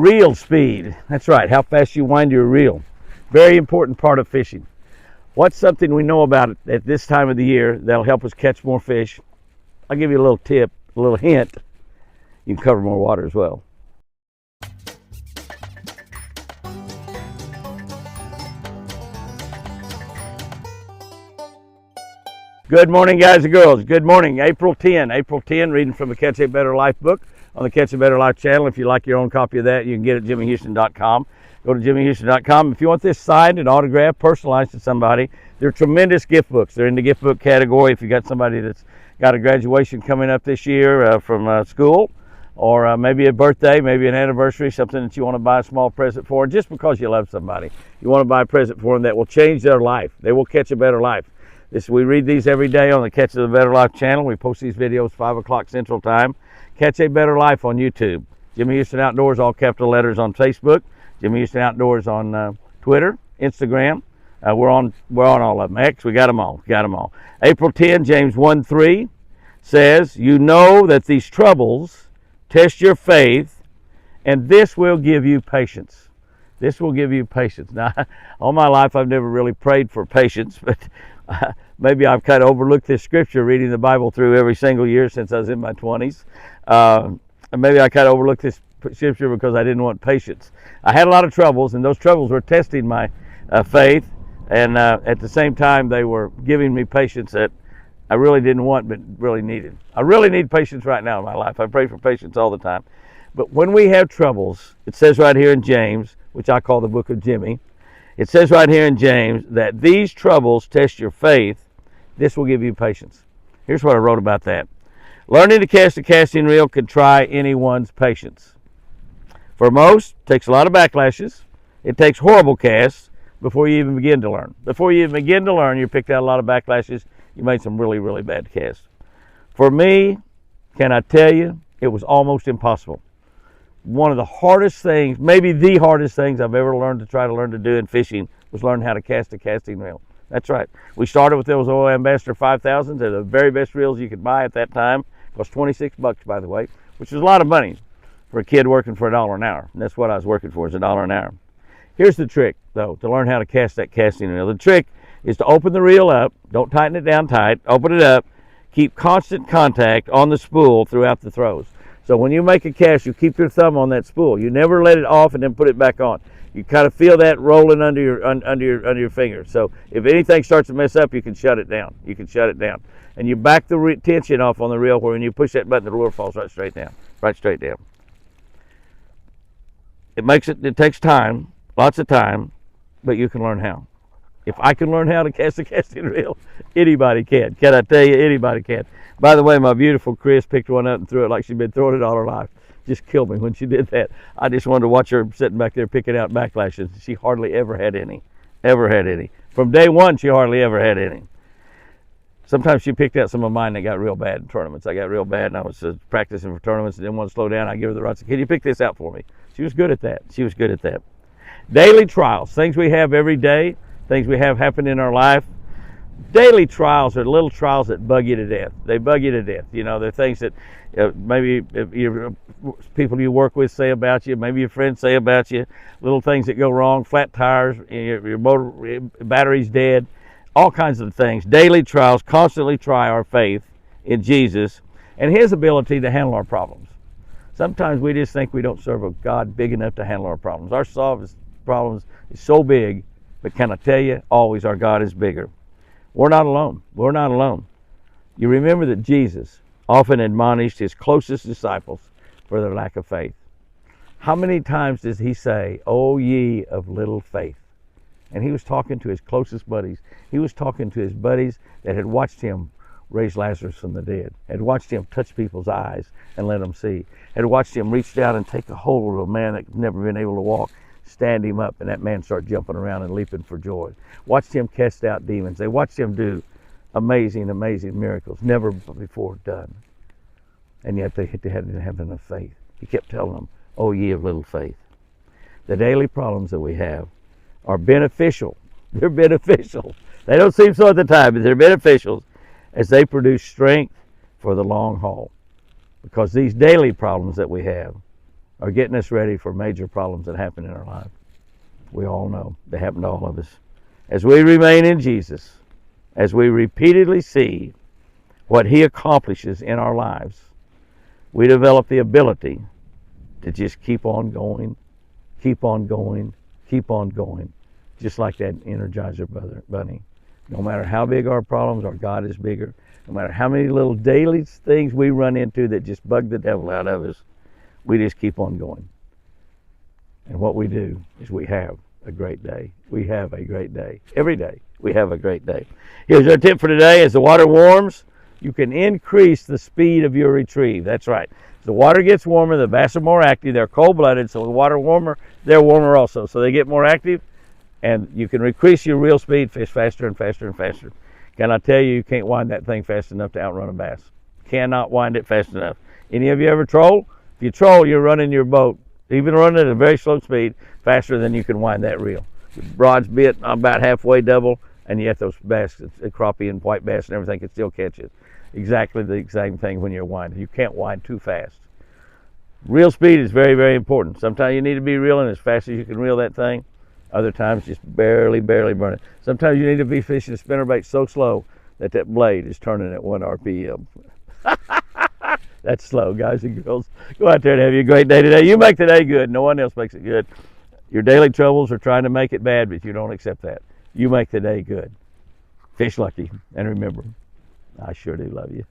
Reel speed. That's right, how fast you wind your reel. Very important part of fishing. What's something we know about it at this time of the year that'll help us catch more fish? I'll give you a little tip, a little hint. You can cover more water as well. Good morning, guys and girls. Good morning. April 10, reading from the Catch a Better Life book on the Catch a Better Life channel. If you like your own copy of that, you can get it at jimmyhouston.com. Go to jimmyhouston.com. If you want this signed and autographed, personalized to somebody, they're tremendous gift books. They're in the gift book category. If you got somebody that's got a graduation coming up this year from school, or maybe a birthday, maybe an anniversary, something that you want to buy a small present for, just because you love somebody, you want to buy a present for them that will change their life. They will catch a better life. We read these every day on the Catch a Better Life channel. We post these videos 5 o'clock Central Time. Catch a Better Life on YouTube. Jimmy Houston Outdoors, all capital letters, on Facebook. Jimmy Houston Outdoors on Twitter, Instagram. We're on all of them. X, we got them all. April 10, James 1:3 says, "You know that these troubles test your faith, and this will give you patience." This will give you patience. Now, all my life I've never really prayed for patience, but maybe I've kind of overlooked this scripture reading the Bible through every single year since I was in my 20s. And maybe I kind of overlooked this scripture because I didn't want patience. I had a lot of troubles, and those troubles were testing my faith, and at the same time they were giving me patience that I really didn't want but really needed. I really need patience right now in my life. I pray for patience all the time. But when we have troubles, it says right here in James, which I call the book of Jimmy, it says right here in James that these troubles test your faith. This will give you patience. Here's what I wrote about that. Learning to cast a casting reel can try anyone's patience. For most, it takes a lot of backlashes. It takes horrible casts before you even begin to learn. Before you even begin to learn, you picked out a lot of backlashes. You made some really, really bad casts. For me, can I tell you, it was almost impossible. One of the hardest things, maybe the hardest things I've ever learned to do in fishing was learn how to cast a casting reel. That's right. We started with those Oil Ambassador 5000s. They're the very best reels you could buy at that time. It cost $26, by the way, which is a lot of money for a kid working for $1 an hour. And that's what I was working for, is $1 an hour. Here's the trick, though, to learn how to cast that casting reel. The trick is to open the reel up. Don't tighten it down tight. Open it up. Keep constant contact on the spool throughout the throws. So when you make a cast, you keep your thumb on that spool. You never let it off and then put it back on. You kind of feel that rolling under your fingers. So if anything starts to mess up, you can shut it down. And you back the tension off on the reel, where when you push that button, the lure falls right straight down. It takes time, lots of time, but you can learn how. If I can learn how to cast a casting reel, anybody can. Can I tell you, anybody can. By the way, my beautiful Chris picked one up and threw it like she'd been throwing it all her life. Just killed me when she did that. I just wanted to watch her sitting back there picking out backlashes. She hardly ever had any. From day one, she hardly ever had any. Sometimes she picked out some of mine that got real bad in tournaments. I got real bad, and I was practicing for tournaments and didn't want to slow down. I give her the rod. Can you pick this out for me? She was good at that. Daily trials, things we have every day, things we have happen in our life. Daily trials are little trials that bug you to death. They bug you to death. You know, they're things that maybe people you work with say about you, maybe your friends say about you, little things that go wrong, flat tires, your motor battery's dead, all kinds of things. Daily trials constantly try our faith in Jesus and His ability to handle our problems. Sometimes we just think we don't serve a God big enough to handle our problems. Our problems is so big, but can I tell you, always our God is bigger. We're not alone. You remember that Jesus often admonished His closest disciples for their lack of faith. How many times does He say, "O ye of little faith"? And He was talking to His closest buddies. He was talking to His buddies that had watched Him raise Lazarus from the dead, had watched Him touch people's eyes and let them see, had watched Him reach down and take a hold of a man that had never been able to walk, stand him up, and that man start jumping around and leaping for joy. Watched Him cast out demons. They watched Him do amazing miracles, never before done. And yet they hadn't have enough faith. He kept telling them, "O ye of little faith." The daily problems that we have are beneficial. They're beneficial. They don't seem so at the time, but they're beneficial as they produce strength for the long haul. Because these daily problems that we have are getting us ready for major problems that happen in our life. We all know they happen to all of us. As we remain in Jesus, as we repeatedly see what He accomplishes in our lives, we develop the ability to just keep on going, keep on going, keep on going, just like that Energizer bunny. No matter how big our problems, our God is bigger. No matter how many little daily things we run into that just bug the devil out of us, we just keep on going. And what we do is we have a great day. We have a great day. Every day we have a great day. Here's our tip for today. As the water warms, you can increase the speed of your retrieve. That's right. As the water gets warmer, the bass are more active. They're cold-blooded, so the water warmer, they're warmer also. So they get more active, and you can increase your reel speed, fish faster and faster and faster. Can I tell you, you can't wind that thing fast enough to outrun a bass. Cannot wind it fast enough. Any of you ever troll? If you troll, you're running your boat, even running at a very slow speed, faster than you can wind that reel. The rod's bit about halfway double, and yet those bass, crappie and white bass and everything, can still catch it. Exactly the same thing when you're winding. You can't wind too fast. Reel speed is very, very important. Sometimes you need to be reeling as fast as you can reel that thing. Other times, just barely burn it. Sometimes you need to be fishing a spinnerbait so slow that that blade is turning at 1 RPM. That's slow, guys and girls. Go out there and have you a great day today. You make today good. No one else makes it good. Your daily troubles are trying to make it bad, but you don't accept that. You make the day good. Fish lucky. And remember, I sure do love you.